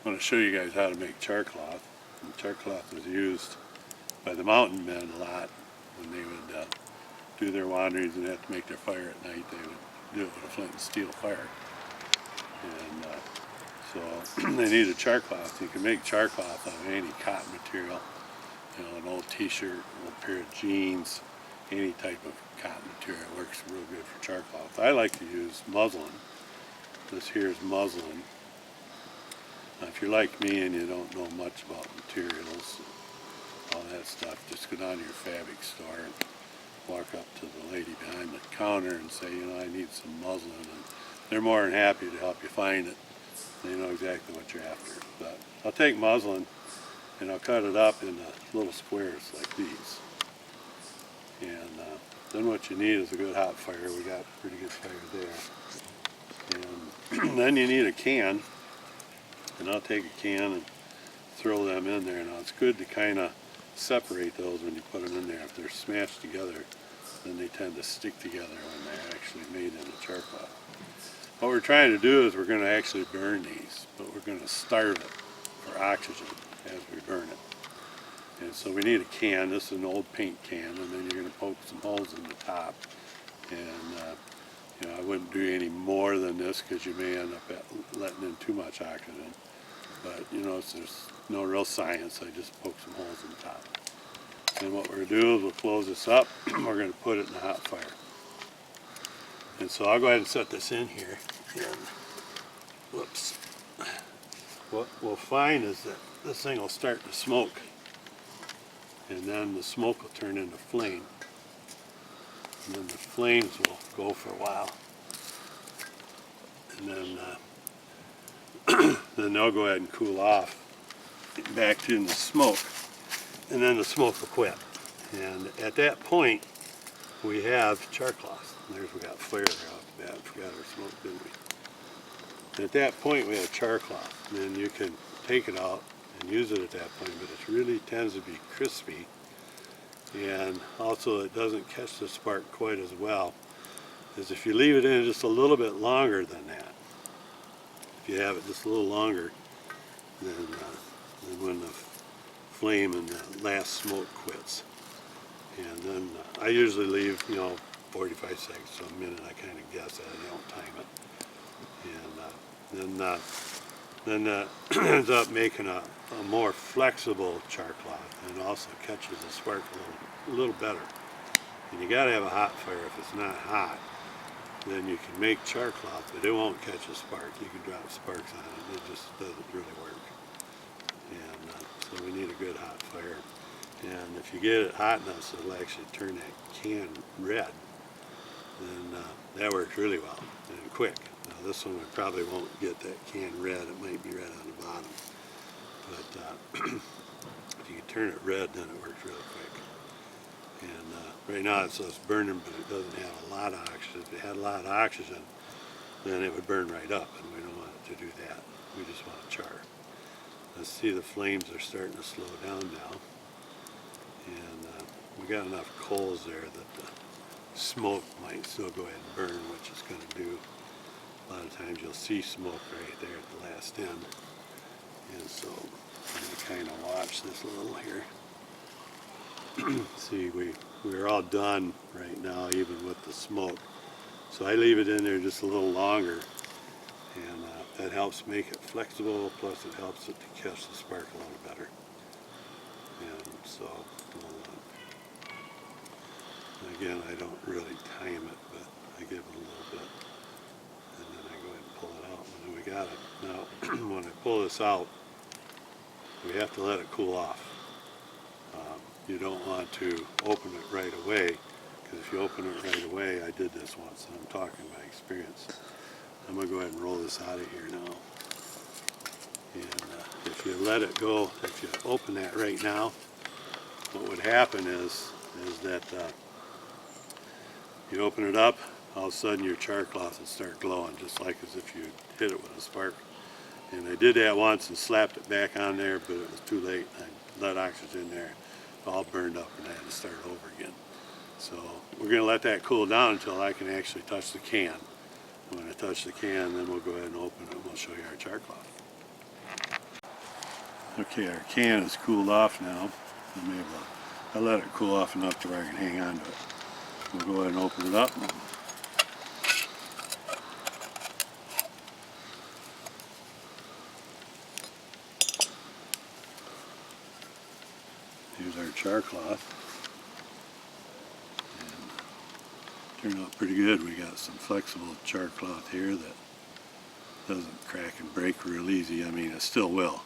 I want to show you guys how to make char cloth. And char cloth was used by the mountain men a lot when they would do their wanderings and have to make their fire at night. They would do it with a flint and steel fire. And so they needed char cloth. You can make char cloth out of any cotton material, you know, an old t-shirt, an old pair of jeans, any type of cotton material works real good for char cloth. I like to use muslin. This here is muslin. Now, if you're like me and you don't know much about materials, all that stuff, just go down to your fabric store and walk up to the lady behind the counter and say, you know, I need some muslin, and they're more than happy to help you find it. They know exactly what you're after. But I'll take muslin and I'll cut it up into little squares like these. And then what you need is a good hot fire. We got a pretty good fire there. And then you need a can. And I'll take a can and throw them in there. Now it's good to kind of separate those when you put them in there. If they're smashed together, then they tend to stick together when they're actually made in a char cloth. What we're trying to do is we're going to actually burn these, but we're going to starve it for oxygen as we burn it. And so we need a can. This is an old paint can, and then you're going to poke some holes in the top. And you know, I wouldn't do any more than this because you may end up letting in too much oxygen. But you know, there's no real science. I just poke some holes in the top. And what we're going to do is we'll close this up. We're going to put it in the hot fire. And so I'll go ahead and set this in here. And whoops. What we'll find is that this thing will start to smoke. And then the smoke will turn into flame. And then the flames will go for a while. And then they'll go ahead and cool off back in the smoke. And then the smoke will quit. And at that point, we have char cloth. And there's, we got fire there off the bat. Forgot our smoke, didn't we? And at that point, we have char cloth. And then you can take it out and use it at that point, but it really tends to be crispy. And also it doesn't catch the spark quite as well as if you leave it in just a little bit longer than that. If you have it just a little longer, then when the flame and the last smoke quits. And then I usually leave, you know, 45 seconds to a minute. I kind of guess that. I don't time it. And then ends up making a more flexible char cloth, and also catches the spark a little better. And you got to have a hot fire. If it's not hot, then you can make char cloth, but it won't catch a spark. You can drop sparks on it. It just doesn't really work. And so we need a good hot fire. And if you get it hot enough so it'll actually turn that can red, then that works really well and quick. Now this one probably won't get that can red. It might be red on the bottom. But if you can turn it red, then it works really quick. And right now it's burning, but it doesn't have a lot of oxygen. If it had a lot of oxygen, then it would burn right up, and we don't want it to do that. We just want to char. Let's see, the flames are starting to slow down now. And we got enough coals there that the smoke might still go ahead and burn, which it's going to do. A lot of times you'll see smoke right there at the last end. And so I'm going to kind of watch this a little here. See, we're all done right now, even with the smoke. So I leave it in there just a little longer, and that helps make it flexible, plus it helps it to catch the spark a little better. And so, again, I don't really time it, but I give it a little bit, and then I go ahead and pull it out, and then we got it. Now, when I pull this out, we have to let it cool off. You don't want to open it right away, because if you open it right away, I did this once, and I'm talking by experience. I'm going to go ahead and roll this out of here now. And if you let it go, if you open that right now, what would happen is that you open it up, all of a sudden your char cloth would start glowing, just like as if you hit it with a spark. And I did that once and slapped it back on there, but it was too late. I let oxygen there, all burned up, and I had to start over again. So we're going to let that cool down until I can actually touch the can. And when I touch the can, then we'll go ahead and open it and we'll show you our char cloth. Okay, our can is cooled off now. I let it cool off enough to where I can hang on to it. We'll go ahead and open it up. Here's our char cloth. And turned out pretty good. We got some flexible char cloth here that doesn't crack and break real easy. I mean, it still will,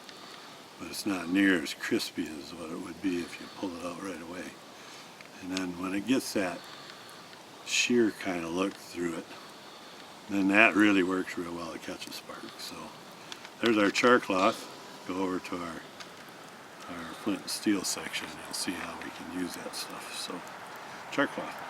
but it's not near as crispy as what it would be if you pull it out right away. And then when it gets that sheer kind of look through it, then that really works real well to catch a spark. So there's our char cloth. Go over to our flint and steel section and see how we can use that stuff. So char cloth.